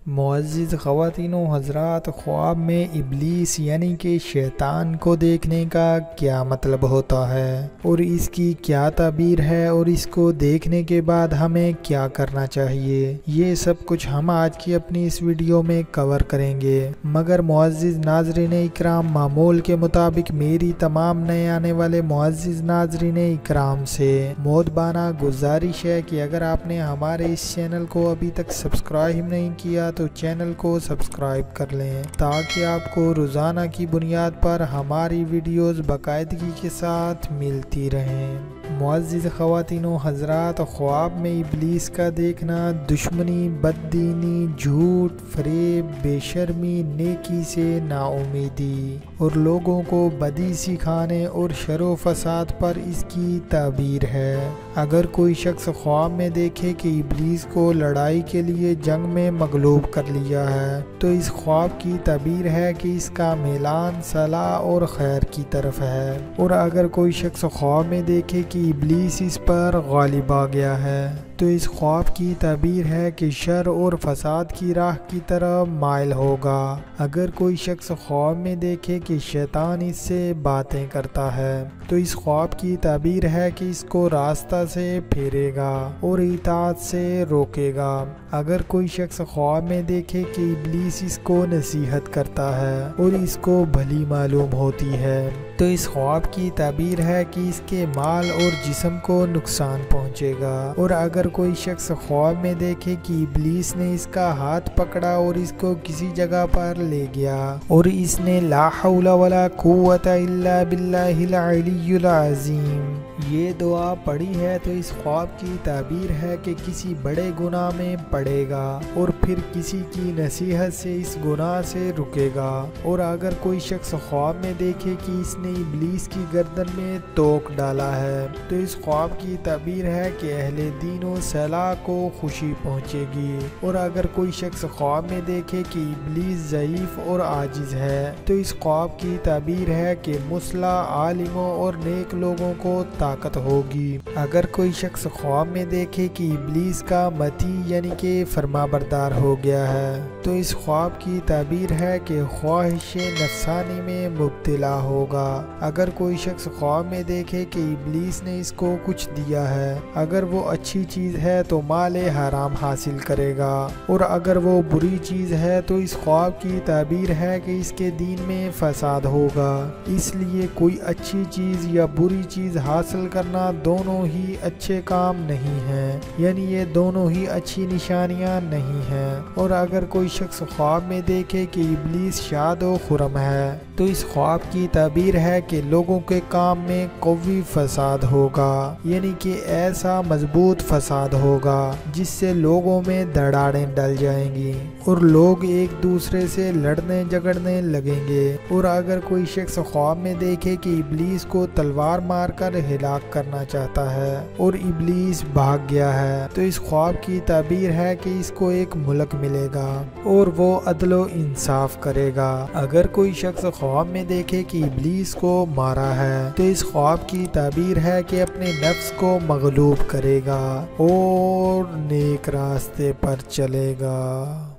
معزز خواتین و حضرات، خواب میں ابلیس یعنی کہ شیطان کو دیکھنے کا کیا مطلب ہوتا ہے اور اس کی کیا تعبیر ہے اور اس کو دیکھنے کے بعد ہمیں کیا کرنا چاہیے، یہ سب کچھ ہم آج کی اپنی اس ویڈیو میں کور کریں گے۔ مگر معزز ناظرین اکرام، معمول کے مطابق میری تمام نئے آنے والے معزز ناظرین اکرام سے مودبانہ گزارش ہے کہ اگر آپ نے ہمارے اس چینل کو ابھی تک سبسکرائب نہیں کیا تو چینل کو سبسکرائب کر لیں تاکہ آپ کو روزانہ کی بنیاد پر ہماری ویڈیوز باقاعدگی کے ساتھ ملتی رہیں۔ معزز خواتین و حضرات، خواب میں ابلیس کا دیکھنا دشمنی، بددینی، جھوٹ، فریب، بے شرمی، نیکی سے نا امیدی اور لوگوں کو بدی سکھانے اور شر و فساد پر اس کی تعبیر ہے۔ اگر کوئی شخص خواب میں دیکھے کہ ابلیس کو لڑائی کے لیے جنگ میں مغلوب کر لیا ہے تو اس خواب کی تعبیر ہے کہ اس کا میلان صلاح اور خیر کی طرف ہے، اور اگر کوئی شخص خواب میں دیکھے کہ ابلیس اس پر غالب آ گیا ہے تو اس خواب کی تعبیر ہے کہ شر اور فساد کی راہ کی طرف مائل ہوگا۔ اگر کوئی شخص خواب میں دیکھے کہ شیطان اس سے باتیں کرتا ہے تو اس خواب کی تعبیر ہے کہ اس کو راستہ سے پھیرے گا اور اطاعت سے روکے گا۔ اگر کوئی شخص خواب میں دیکھے کہ ابلیس اس کو نصیحت کرتا ہے اور اس کو بھلی معلوم ہوتی ہے تو اس خواب کی تعبیر ہے کہ اس کے مال اور جسم کو نقصان پہنچے گا۔ اور اگر کوئی شخص خواب میں دیکھے کہ ابلیس نے اس کا ہاتھ پکڑا اور اس کو کسی جگہ پر لے گیا اور اس نے لا حول ولا قوت الا باللہ العلی العظیم یہ دعا پڑھی ہے تو اس خواب کی تعبیر ہے کہ کسی بڑے گناہ میں پڑے گا اور پھر کسی کی نصیحت سے اس گناہ سے رکے گا۔ اور اگر کوئی شخص خواب میں دیکھے کہ اس نے ابلیس کی گردن میں توک ڈالا ہے تو اس خواب کی تعبیر ہے کہ اہل دین و صلاح کو خوشی پہنچے گی۔ اور اگر کوئی شخص خواب میں دیکھے کہ ابلیس ضعیف اور عاجز ہے تو اس خواب کی تعبیر ہے کہ مصلح عالموں اور نیک لوگوں کو طاقت ہوگی۔ اگر کوئی شخص خواب میں دیکھے کہ ابلیس کا متی یعنی کہ فرما بردار ہو گیا ہے تو اس خواب کی تعبیر ہے کہ خواہش نفسانی میں مبتلا ہوگا۔ اگر کوئی شخص خواب میں دیکھے کہ ابلیس نے اس کو کچھ دیا ہے، اگر وہ اچھی چیز ہے تو مال حرام حاصل کرے گا، اور اگر وہ بری چیز ہے تو اس خواب کی تعبیر ہے کہ اس کے دین میں فساد ہوگا۔ اس لیے کوئی اچھی چیز یا بری چیز حاصل کرنا دونوں ہی اچھے کام نہیں ہیں، یعنی یہ دونوں ہی اچھی نشانیاں نہیں ہیں۔ اور اگر کوئی شخص خواب میں دیکھے کہ ابلیس شاد و خرم ہے تو اس خواب کی تعبیر ہے کہ لوگوں کے کام میں قوی فساد ہوگا، یعنی کہ ایسا مضبوط فساد ہوگا جس سے لوگوں میں دراڑیں ڈل جائیں گی اور لوگ ایک دوسرے سے لڑنے جھگڑنے لگیں گے۔ اور اگر کوئی شخص خواب میں دیکھے کہ ابلیس کو تلوار مار کر ہلاک کرنا چاہتا ہے اور ابلیس بھاگ گیا ہے تو اس خواب کی تعبیر ہے کہ اس کو ایک ملک ملے گا اور وہ عدل و انصاف کرے گا۔ اگر کوئی شخص خواب میں دیکھے کہ ابلیس کو مارا ہے تو اس خواب کی تعبیر ہے کہ اپنے نفس کو مغلوب کرے گا اور نیک راستے پر چلے گا۔